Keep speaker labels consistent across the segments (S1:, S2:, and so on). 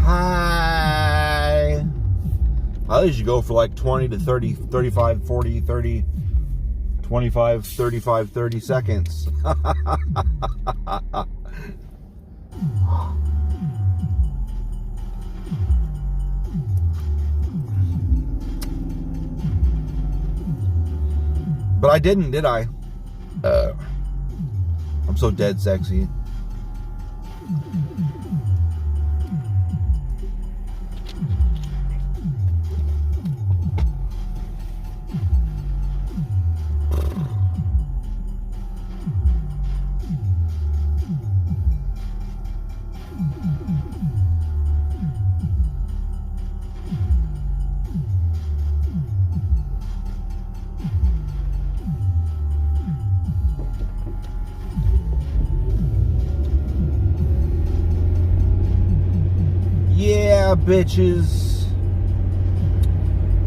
S1: Hi. I usually go for like 20 to 30, 35, 40, 30, 25, 35, 30 seconds. But I didn't, did I? I'm so dead sexy. Yeah, bitches.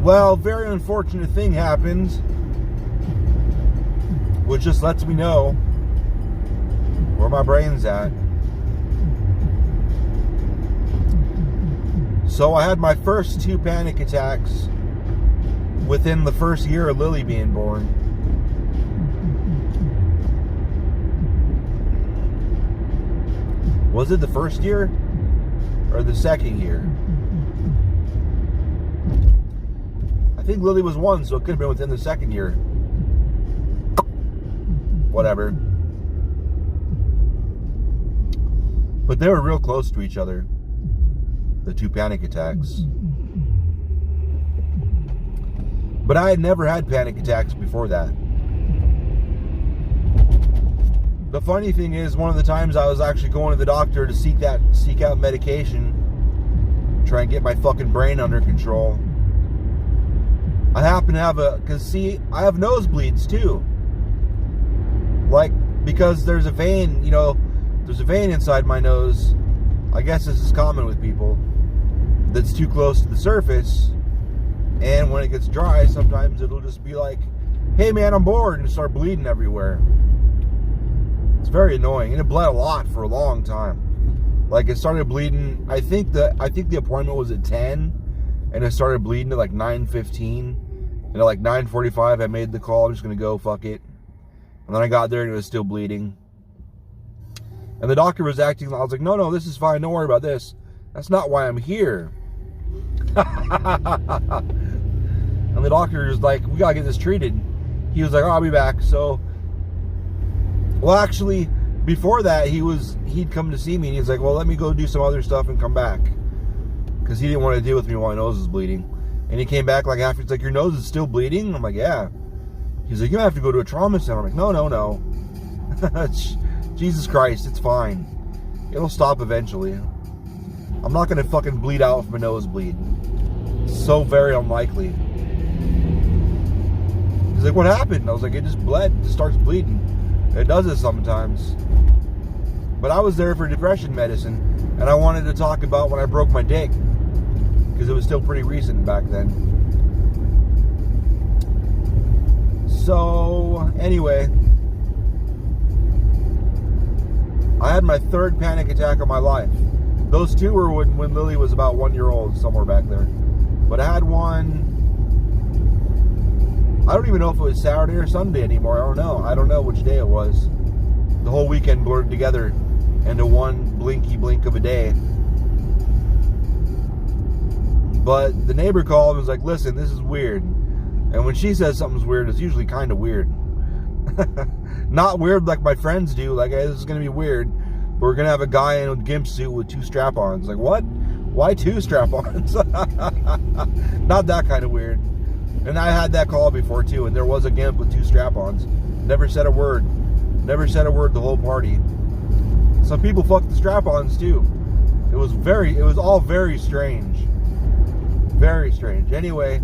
S1: Well, very unfortunate thing happened, which just lets me know where my brain's at. So I had my first 2 panic attacks within the first year of Lily being born. Was it the first year? Or the second year? I think Lily was 1, so it could have been within the second year. Whatever. But they were real close to each other, the 2 panic attacks. But I had never had panic attacks before that. The funny thing is, one of the times I was actually going to the doctor to seek out medication, try and get my fucking brain under control. I happen to have because see, I have nosebleeds too. Like, because there's a vein, there's a vein inside my nose. I guess this is common with people. That's too close to the surface. And when it gets dry, sometimes it'll just be like, hey man, I'm bored, and start bleeding everywhere. It's very annoying, and it bled a lot for a long time. Like, it started bleeding. I think the appointment was at 10, and it started bleeding at like 9:15, and at like 9:45, I made the call. I'm just gonna go, fuck it. And then I got there, and it was still bleeding. And the doctor was acting. I was like, no, this is fine. Don't worry about this. That's not why I'm here. And the doctor was like, we gotta get this treated. He was like, oh, I'll be back. So. Well, actually, before that, he'd come to see me, and he's like, well, let me go do some other stuff and come back. Because he didn't want to deal with me while my nose was bleeding. And he came back like after, he's like, your nose is still bleeding? I'm like, yeah. He's like, you have to go to a trauma center. I'm like, no. Jesus Christ, it's fine. It'll stop eventually. I'm not going to fucking bleed out from a nosebleed. So very unlikely. He's like, what happened? I was like, it just bled. It just starts bleeding. It does it sometimes. But I was there for depression medicine, and I wanted to talk about when I broke my dick, because it was still pretty recent back then. So, anyway, I had my 3rd panic attack of my life. Those 2 were when Lily was about 1 year old, somewhere back there. But I had one, I don't even know if it was Saturday or Sunday anymore. I don't know which day it was. The whole weekend blurred together into one blinky blink of a day. But the neighbor called and was like, listen, this is weird. And when she says something's weird, it's usually kind of weird. Not weird like my friends do, like, hey, this is going to be weird. But we're going to have a guy in a gimp suit with 2 strap-ons. Like, what? Why 2 strap-ons? Not that kind of weird. And I had that call before too, and there was a gimp with 2 strap-ons. Never said a word. Never said a word the whole party. Some people fucked the strap-ons too. It was all very strange. Very strange. Anyway,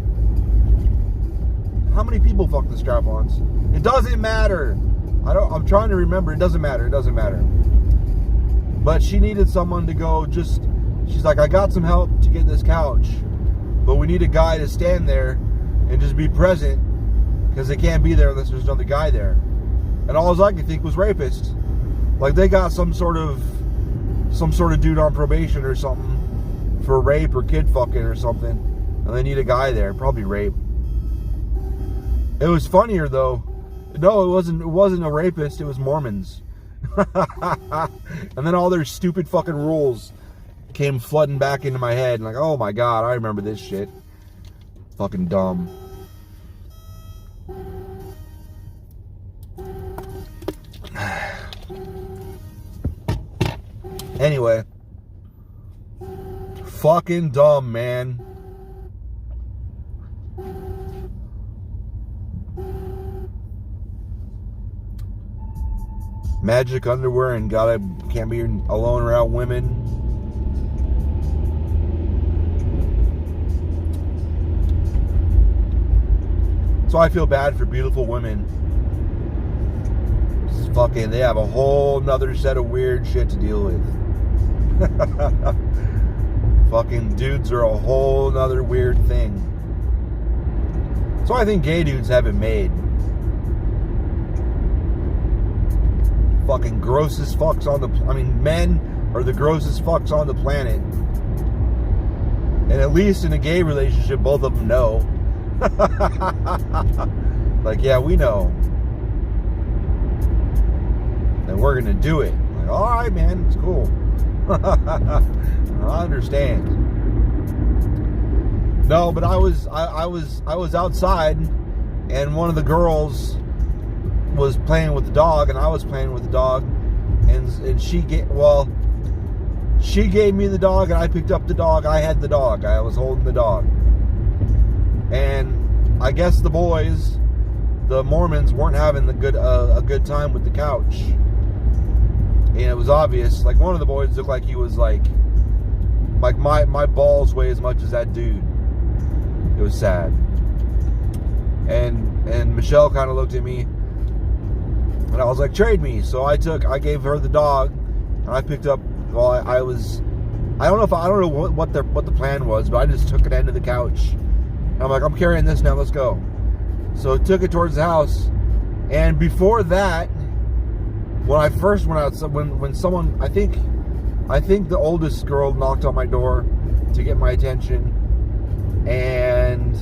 S1: how many people fucked the strap-ons? It doesn't matter. I'm trying to remember. It doesn't matter. But she needed someone to go she's like, I got some help to get this couch. but we need a guy to stand there and just be present, because they can't be there unless there's another guy there. And all I could think was rapist. Like they got some sort of dude on probation or something for rape or kid fucking or something, and they need a guy there, probably rape. It was funnier though. No, it wasn't a rapist, it was Mormons. And then all their stupid fucking rules came flooding back into my head. Like, oh my god, I remember this shit. Fucking dumb. Anyway. Fucking dumb, man. Magic underwear and can't be alone around women. So I feel bad for beautiful women. Fucking, they have a whole nother set of weird shit to deal with. Fucking dudes are a whole nother weird thing. So I think gay dudes have it made. Fucking grossest fucks on the... men are the grossest fucks on the planet. And at least in a gay relationship, both of them know. Like, yeah, we know. And we're gonna do it. Like, alright, man, it's cool. I understand. No, but I was outside, and one of the girls was playing with the dog, and I was playing with the dog, and she gave me the dog, and I picked up the dog. I had the dog. I was holding the dog. And I guess the boys, the Mormons, weren't having a good time with the couch. And it was obvious. Like, one of the boys looked like he was like my balls weigh as much as that dude. It was sad. And Michelle kind of looked at me, and I was like, trade me. So I gave her the dog, and I picked up. Well, I don't know what the plan was, but I just took it into the couch. And I'm like, I'm carrying this now. Let's go. So I took it towards the house, and before that, when I first went outside, when someone, I think the oldest girl knocked on my door to get my attention, and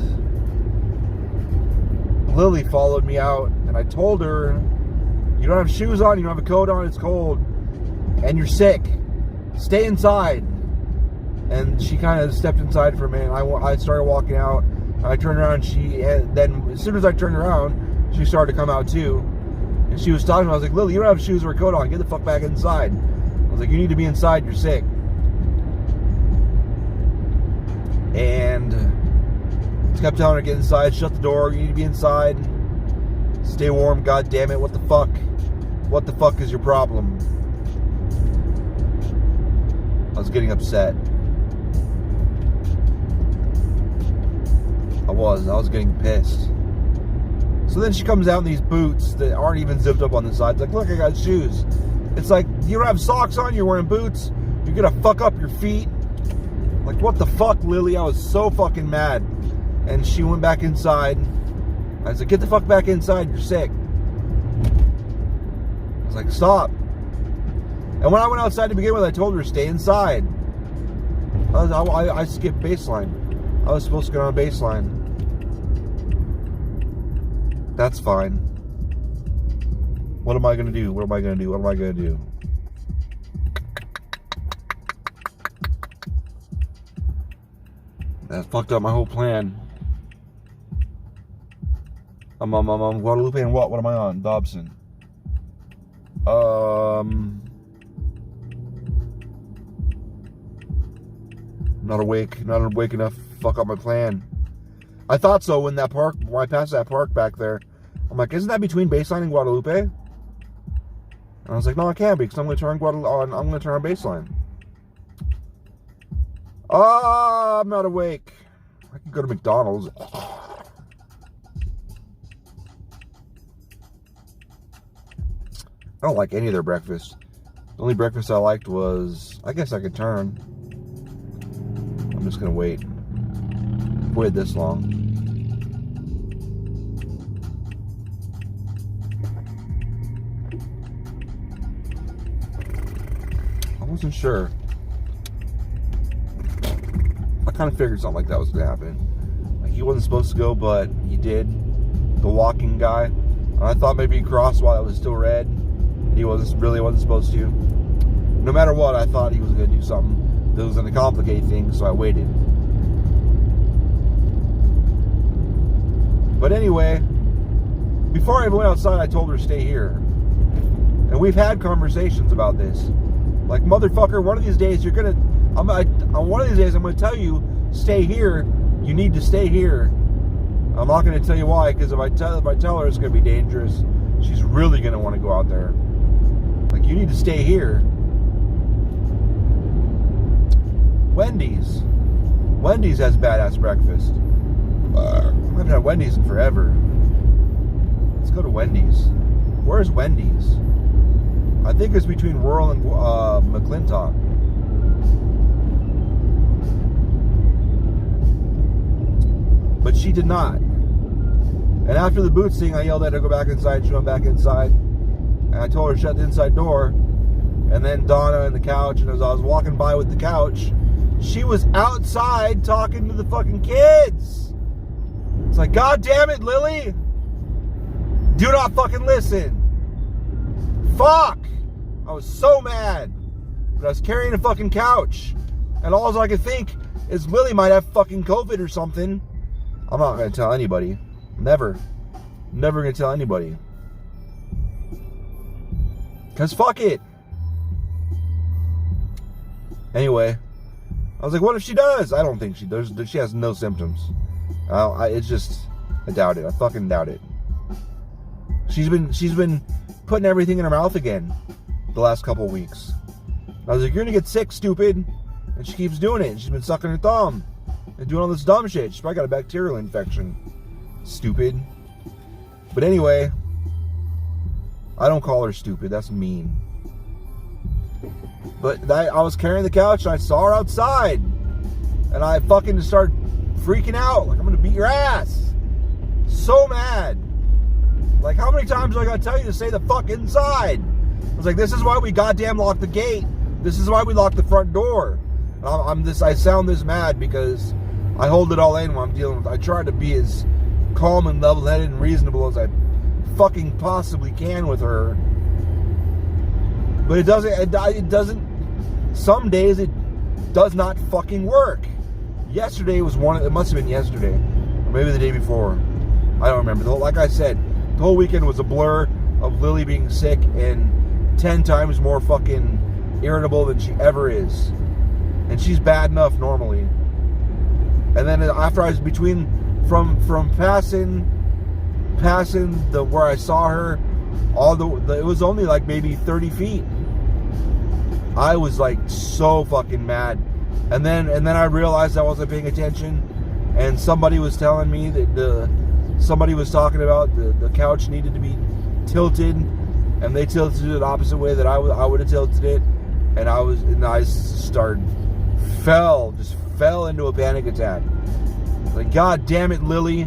S1: Lily followed me out, and I told her, you don't have shoes on, you don't have a coat on, it's cold, and you're sick. Stay inside. And she kind of stepped inside for a minute. I started walking out. I turned around. Then as soon as I turned around, she started to come out too. And she was talking to me. I was like, Lily, you don't have shoes or a coat on. Get the fuck back inside. I was like, you need to be inside. You're sick. And I kept telling her to get inside. Shut the door. You need to be inside. Stay warm. God damn it. What the fuck? What the fuck is your problem? I was getting upset. I was getting pissed. So then she comes out in these boots that aren't even zipped up on the sides. Like, look, I got shoes. It's like, you don't have socks on, you're wearing boots, you're gonna fuck up your feet. Like, what the fuck, Lily? I was so fucking mad. And she went back inside. I was like, get the fuck back inside, you're sick. I was like, stop. And when I went outside to begin with, I told her, stay inside. I skipped baseline. I was supposed to get on a baseline. That's fine. What am I going to do? What am I going to do? What am I going to do? That fucked up my whole plan. I'm on Guadalupe and what? What am I on? Dobson. Not awake enough to fuck up my plan. I thought so when I passed that park back there. I'm like, isn't that between Baseline and Guadalupe? And I was like, no, I can't be, because I'm going to turn I'm going to turn on Baseline. I'm not awake. I can go to McDonald's. I don't like any of their breakfast. The only breakfast I liked was, I guess I could turn. I'm just going to wait. waited this long. I wasn't sure. I kind of figured something like that was going to happen. Like, he wasn't supposed to go, but he did. The walking guy. And I thought maybe he crossed while it was still red. He really wasn't supposed to. No matter what, I thought he was going to do something that was going to complicate things, so I waited. But anyway, before I even went outside, I told her to stay here. And we've had conversations about this. Like, motherfucker, one of these days you're going to... on one of these days I'm going to tell you, stay here. You need to stay here. I'm not going to tell you why, because if I tell her it's going to be dangerous, she's really going to want to go out there. Like, you need to stay here. Wendy's has badass breakfast. I haven't had Wendy's in forever. Let's go to Wendy's. Where's Wendy's? I think it's between Rural and McClintock. But she did not. And after the boots thing, I yelled at her to go back inside. She went back inside. And I told her to shut the inside door. And then Donna and the couch. And as I was walking by with the couch, she was outside talking to the fucking kids. It's like, God damn it, Lily. Do not fucking listen. Fuck. I was so mad. But I was carrying a fucking couch. And all I could think is Lily might have fucking COVID or something. I'm not going to tell anybody. Never. Never going to tell anybody. Because fuck it. Anyway. I was like, what if she does? I don't think she does. She has no symptoms. It's just, I doubt it. I fucking doubt it. She's been putting everything in her mouth again the last couple of weeks. I was like, you're going to get sick, stupid. And she keeps doing it. She's been sucking her thumb and doing all this dumb shit. She's probably got a bacterial infection. Stupid. But anyway, I don't call her stupid. That's mean. But I was carrying the couch and I saw her outside. And I fucking just started freaking out. Like, I'm going to beat your ass. So mad. Like, how many times do I got to tell you to stay the fuck inside? I was like, this is why we goddamn locked the gate. This is why we locked the front door. I sound this mad because I hold it all in when I'm dealing with. I try to be as calm and level-headed and reasonable as I fucking possibly can with her. But it doesn't. Some days it does not fucking work. Yesterday was one. It must have been yesterday, or maybe the day before. I don't remember. Like I said, the whole weekend was a blur of Lily being sick and 10 times more fucking irritable than she ever is. And she's bad enough normally. And then after I was from passing the where I saw her, it was only like maybe 30 feet. I was like so fucking mad. And then I realized I wasn't paying attention, and somebody was telling me that somebody was talking about the couch needed to be tilted, and they tilted it the opposite way that I would have tilted it, and I fell into a panic attack. Like, God damn it, Lily.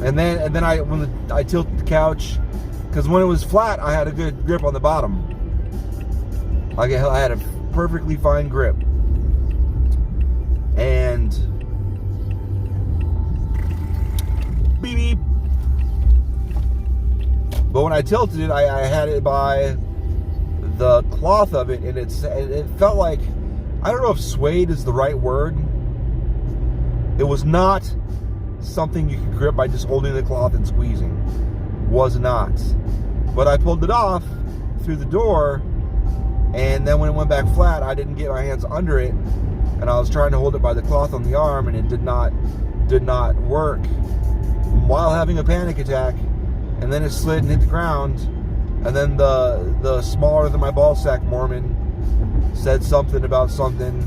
S1: And then when I tilted the couch, because when it was flat, I had a good grip on the bottom. Like, I had a perfectly fine grip. And beep beep. But when I tilted it, I had it by the cloth of it, and it felt like, I don't know if swayed is the right word. It was not something you could grip by just holding the cloth and squeezing. Was not. But I pulled it off through the door, and then when it went back flat, I didn't get my hands under it, and I was trying to hold it by the cloth on the arm, and it did not work while having a panic attack. And then it slid and hit the ground, and then the smaller than my ball sack Mormon said something about something,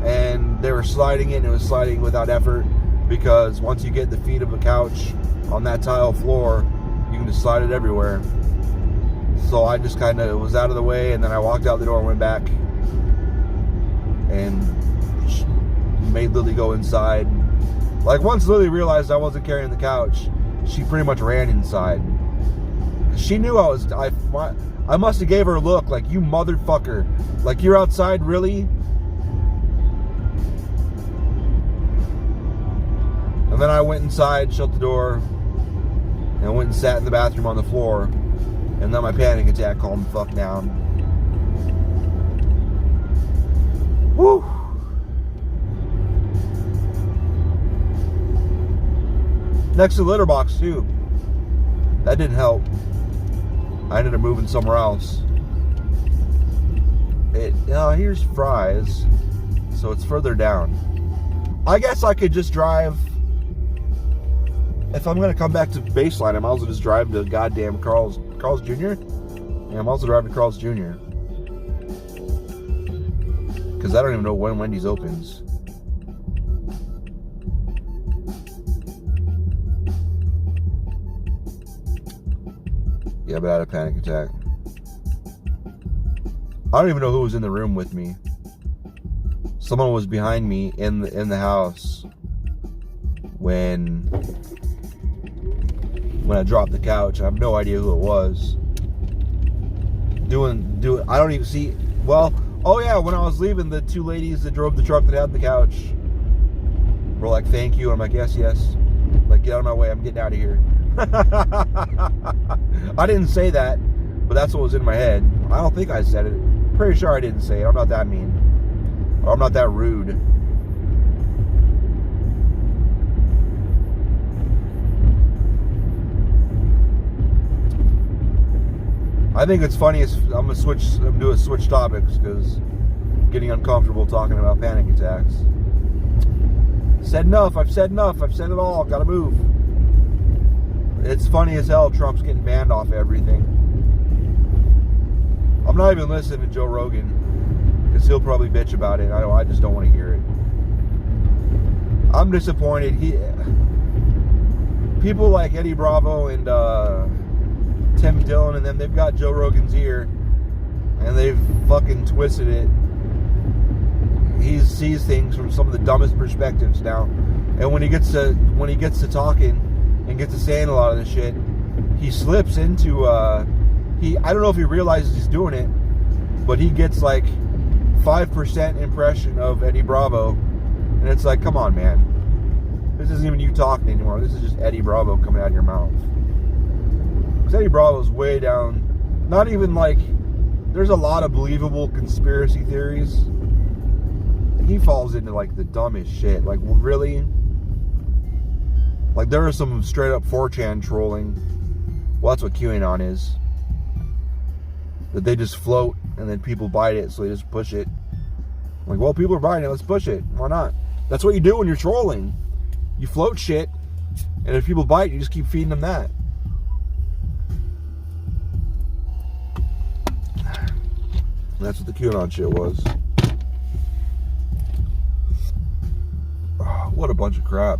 S1: and they were sliding it, and it was sliding without effort, because once you get the feet of a couch on that tile floor, you can just slide it everywhere. So I just kind of was out of the way, and then I walked out the door and went back and made Lily go inside. Like, once Lily realized I wasn't carrying the couch, she pretty much ran inside. She knew I must have gave her a look like, you motherfucker. Like, you're outside, really? And then I went inside, shut the door, and I went and sat in the bathroom on the floor. And then my panic attack calmed the fuck down. Woo! Next to the litter box, too. That didn't help. I ended up moving somewhere else. Here's Fry's. So it's further down. I guess I could just drive. If I'm going to come back to Baseline, I might as well just drive to goddamn Carl's Jr. Yeah, I might as well drive to Carl's Jr. Because I don't even know when Wendy's opens. Yeah, but I had a panic attack. I don't even know who was in the room with me. Someone was behind me in the house when I dropped the couch. I have no idea who it was. I don't even see. Well, oh yeah, when I was leaving, the two ladies that drove the truck that had the couch were like, "Thank you." I'm like, "Yes, yes." Like, get out of my way. I'm getting out of here. I didn't say that, but that's what was in my head. I don't think I said it. Pretty sure I didn't say it. I'm not that mean. Or I'm not that rude. I think it's funny. I'm gonna switch topics because I'm getting uncomfortable talking about panic attacks. Said enough. I've said enough. I've said it all. Gotta move. It's funny as hell. Trump's getting banned off everything. I'm not even listening to Joe Rogan because he'll probably bitch about it. I just don't want to hear it. I'm disappointed. People like Eddie Bravo and Tim Dillon and them, they've got Joe Rogan's ear and they've fucking twisted it. He sees things from some of the dumbest perspectives now. And when he gets to talking and gets to saying a lot of this shit, he slips into I don't know if he realizes he's doing it, but he gets like 5% impression of Eddie Bravo, and it's like, come on, man, this isn't even you talking anymore. This is just Eddie Bravo coming out of your mouth. Because Eddie Bravo's way down. Not even like, there's a lot of believable conspiracy theories. He falls into like the dumbest shit. Like, really? Like, there is some straight up 4chan trolling. Well, that's what QAnon is. That they just float and then people bite it, so they just push it. I'm like, well, people are biting it, let's push it. Why not? That's what you do when you're trolling. You float shit, and if people bite, you just keep feeding them that. And that's what the QAnon shit was. Oh, what a bunch of crap.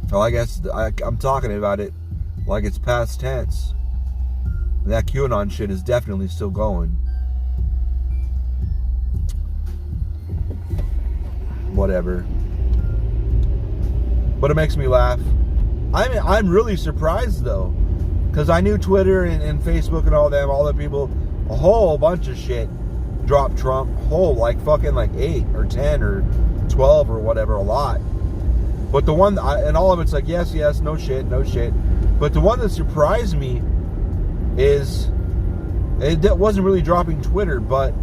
S1: Well, I guess I'm talking about it like it's past tense. That QAnon shit is definitely still going. Whatever. But it makes me laugh. I'm really surprised though, because I knew Twitter and Facebook and all the people, a whole bunch of shit dropped Trump, like fucking like 8 or 10 or 12 or whatever, a lot. But the one, and all of it's like, yes, yes, no shit, no shit. But the one that surprised me is, it wasn't really dropping Twitter, but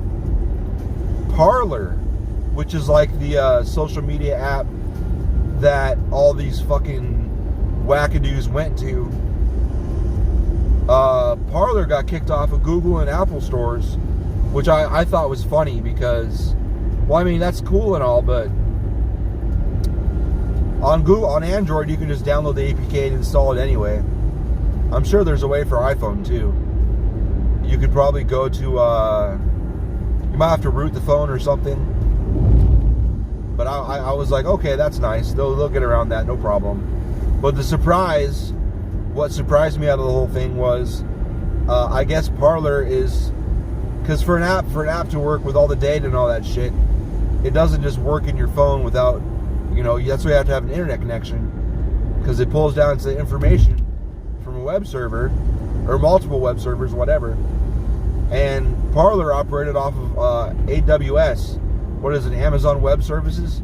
S1: Parler, which is like the social media app that all these fucking wackadoos went to. Parler got kicked off of Google and Apple stores, which I thought was funny because, well, I mean, that's cool and all, but on Android, you can just download the APK and install it anyway. I'm sure there's a way for iPhone too. You could probably go to, you might have to root the phone or something. But I was like, okay, that's nice. They'll get around that, no problem. But what surprised me out of the whole thing was, I guess Parler is Because for an app to work with all the data and all that shit, it doesn't just work in your phone without, that's why you have to have an internet connection, because it pulls down the information from a web server or multiple web servers, whatever. And Parler operated off of AWS. What is it? Amazon Web Services,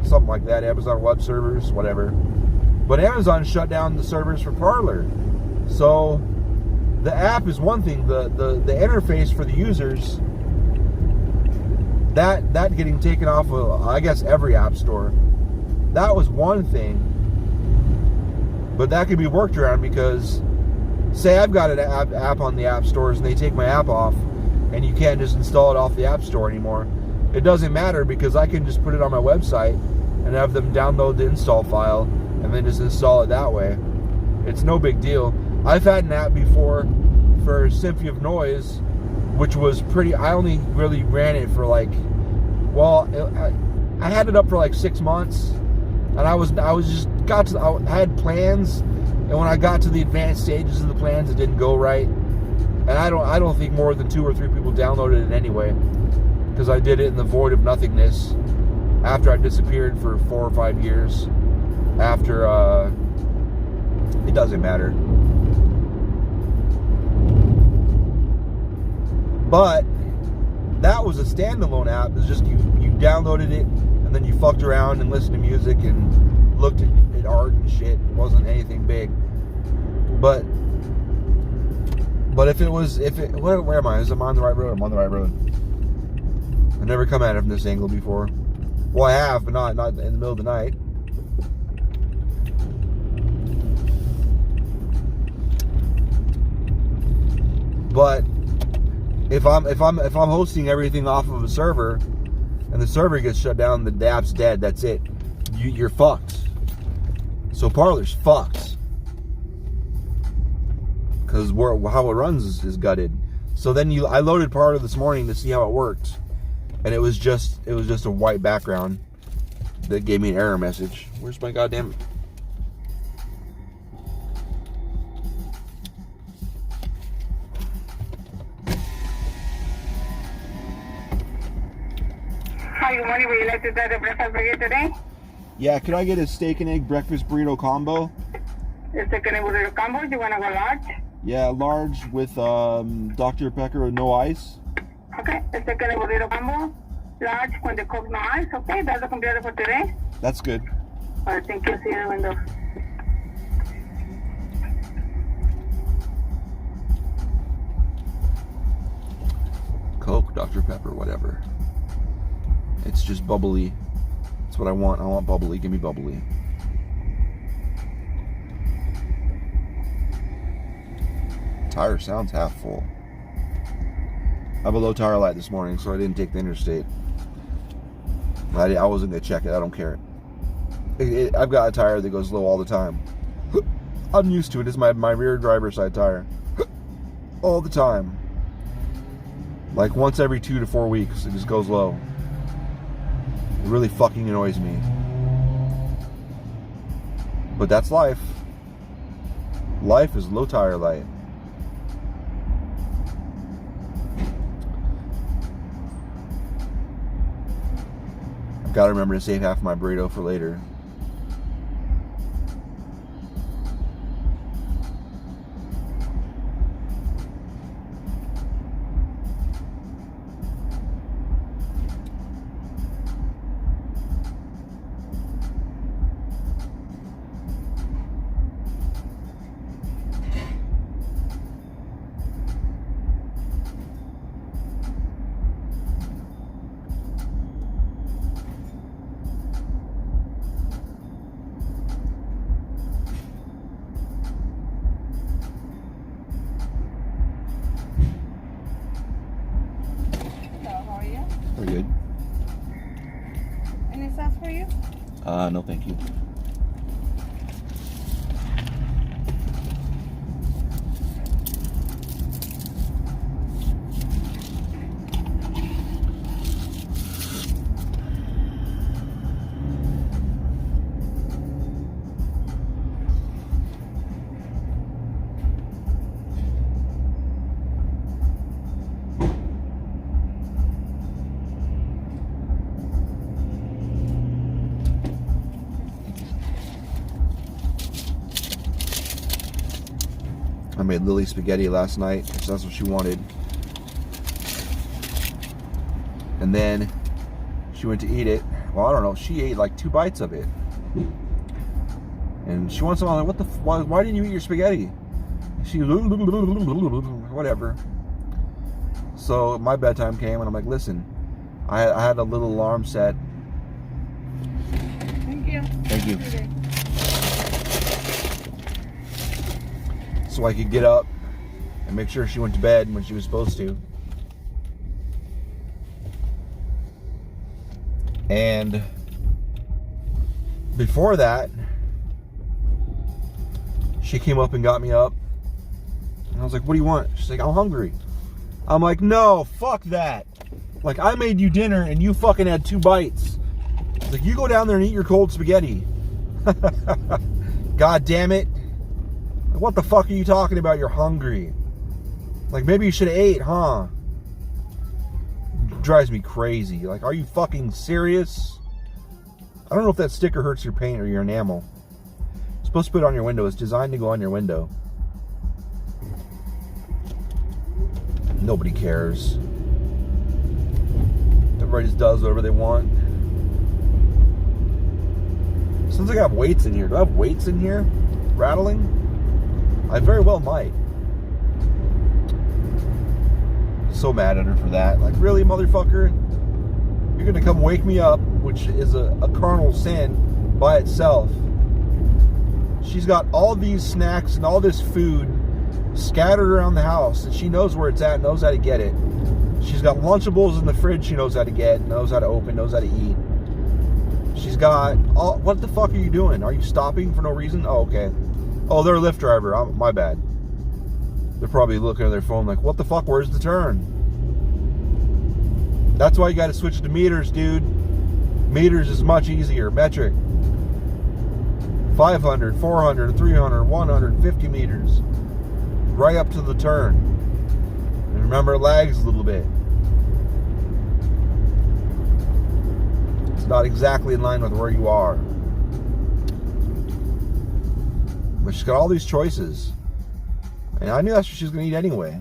S1: something like that. Amazon Web Servers, whatever. But Amazon shut down the servers for Parler. So the app is one thing. The interface for the users, that getting taken off of, I guess, every app store. That was one thing. But that could be worked around, because say I've got an app on the app stores and they take my app off and you can't just install it off the app store anymore. It doesn't matter, because I can just put it on my website and have them download the install file and then just install it that way. It's no big deal. I've had an app before for Symphony of Noise, which was pretty, I only really ran it for I had it up for 6 months, and I had plans, and when I got to the advanced stages of the plans, it didn't go right. And I don't think more than 2 or 3 people downloaded it anyway, because I did it in the void of nothingness after I disappeared for 4 or 5 years. After it doesn't matter. But that was a standalone app. It's just you downloaded it and then you fucked around and listened to music and looked at art and shit. It wasn't anything big. But where am I? Am I on the right road? I'm on the right road. I've never come at it from this angle before. Well, I have, but not in the middle of the night. But if I'm hosting everything off of a server and the server gets shut down, the app's dead. That's it. You're fucked. So Parler's fucked, because how it runs is gutted. So then I loaded Parler this morning to see how it worked, and it was just a white background that gave me an error message. Where's my goddamn?
S2: Hi, good morning. Would you like to start the breakfast burrito today?
S1: Yeah, could I get a steak and egg breakfast burrito combo?
S2: The steak and egg burrito combo. You want to go large?
S1: Yeah, large with Dr. Pepper with no ice.
S2: Okay, the steak and egg burrito combo. Large with the Coke, no ice. Okay, that's the computer for today.
S1: That's good.
S2: All right, thank you. See you in the window.
S1: Coke, Dr. Pepper, whatever. It's just bubbly. That's what I want. I want bubbly. Give me bubbly. Tire sounds half full. I have a low tire light this morning, so I didn't take the interstate. I wasn't going to check it. I don't care. I've got a tire that goes low all the time. I'm used to it. It's my rear driver's side tire. All the time. Like once every 2 to 4 weeks, it just goes low. It really fucking annoys me. But that's life. Life is low tire light. I've got to remember to save half of my burrito for later. Very good.
S2: Any sauce for you?
S1: No, thank you. made Lily spaghetti last night, because that's what she wanted. And then she went to eat it. Well, I don't know. She ate like 2 bites of it. And she wants something like, why didn't you eat your spaghetti? She, whatever. So my bedtime came, and I'm like, listen, I had a little alarm set.
S2: Thank you.
S1: Thank you. So I could get up and make sure she went to bed when she was supposed to. And before that, she came up and got me up. And I was like, what do you want? She's like, I'm hungry. I'm like, no, fuck that. Like, I made you dinner and you fucking had 2 bites. It's like, you go down there and eat your cold spaghetti. God damn it. Like, what the fuck are you talking about? You're hungry. Like, maybe you should have ate, huh? It drives me crazy. Like, are you fucking serious? I don't know if that sticker hurts your paint or your enamel. You're supposed to put it on your window. It's designed to go on your window. Nobody cares. Everybody just does whatever they want. Sounds like I have weights in here. Do I have weights in here? Rattling? I very well might. So mad at her for that. Like, really, motherfucker? You're gonna come wake me up, which is a carnal sin by itself. She's got all these snacks and all this food scattered around the house, and she knows where it's at, knows how to get it. She's got Lunchables in the fridge she knows how to get, knows how to open, knows how to eat. She's got all... What the fuck are you doing? Are you stopping for no reason? Oh, okay. Oh, they're a Lyft driver. My bad. They're probably looking at their phone like, what the fuck? Where's the turn? That's why you got to switch to meters, dude. Meters is much easier. Metric. 500, 400, 300, 150 meters. Right up to the turn. And remember, it lags a little bit. It's not exactly in line with where you are. But she's got all these choices. And I knew that's what she was going to eat anyway.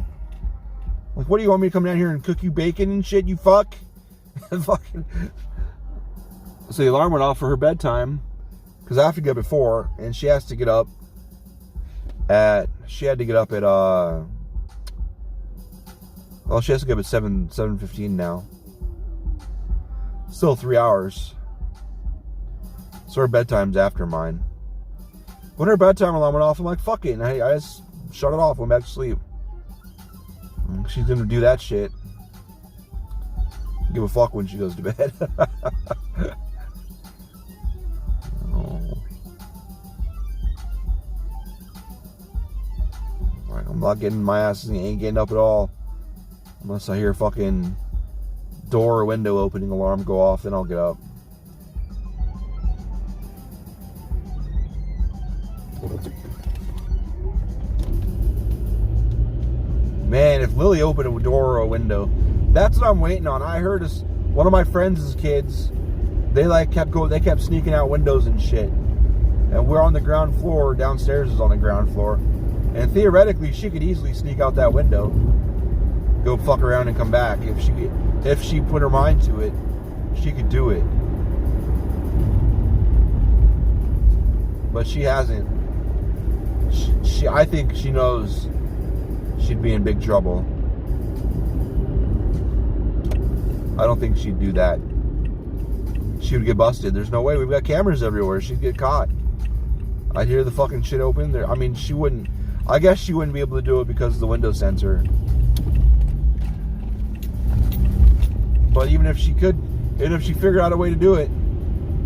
S1: Like, what do you want me to come down here and cook you bacon and shit, you fuck? Fucking. So the alarm went off for her bedtime. Because I have to get up at 4. And she has to get up at... She had to get up at... Well, she has to get up at 7:15 now. Still 3 hours. So her bedtime's after mine. When her bedtime alarm went off, I'm like, fuck it. And I just shut it off, went back to sleep. She's gonna do that shit. Give a fuck when she goes to bed. Oh. Right, I'm not getting my ass, ain't getting up at all. Unless I hear a fucking door or window opening alarm go off, then I'll get up. Man, if Lily opened a door or a window, that's what I'm waiting on. I heard one of my friends' kids, they kept sneaking out windows and shit. And we're on the ground floor, downstairs is on the ground floor. And theoretically, she could easily sneak out that window, go fuck around and come back. If she put her mind to it, she could do it. But she hasn't. I think she knows she'd be in big trouble. I don't think she'd do that. She would get busted. There's no way. We've got cameras everywhere. She'd get caught. I'd hear the fucking shit open there. I mean, she wouldn't. I guess she wouldn't be able to do it because of the window sensor. But even if she could, even if she figured out a way to do it,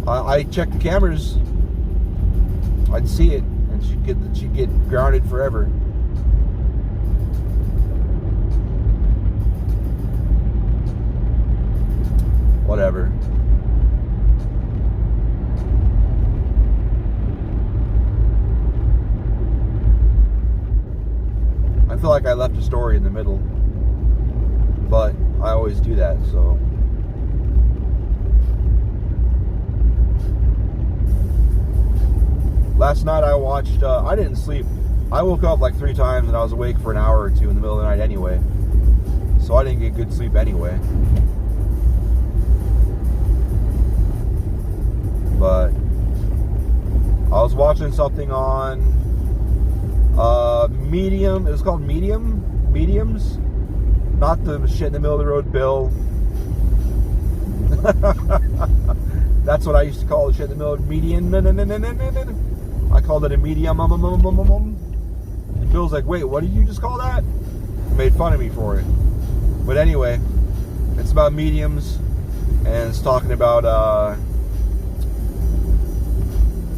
S1: I checked the cameras. I'd see it, and she'd get grounded forever. Whatever. I feel like I left a story in the middle, but I always do that, so. Last night I watched, I didn't sleep I woke up like 3 times and I was awake for an hour or 2 in the middle of the night anyway. So I didn't get good sleep anyway. But I was watching something on Medium. It was called Mediums. Not the shit in the middle of the road bill. That's what I used to call the shit in the middle of median. I called it a medium. And Bill's like, wait, what did you just call that? He made fun of me for it. But anyway, it's about mediums, and it's talking about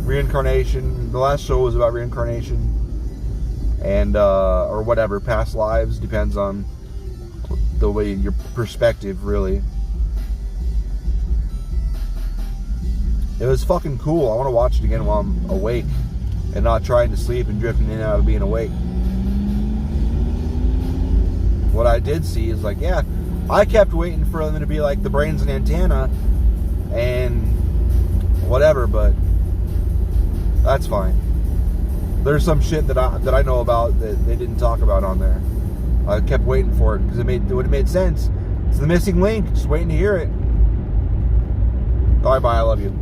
S1: reincarnation. The last show was about reincarnation, and or whatever, past lives, depends on the way, your perspective, really. It was fucking cool. I want to watch it again while I'm awake and not trying to sleep and drifting in and out of being awake. What I did see is like, yeah, I kept waiting for them to be like the brains and antenna and whatever, but that's fine. There's some shit that I know about that they didn't talk about on there. I kept waiting for it because it would have made sense. It's the missing link. Just waiting to hear it. Bye, I love you.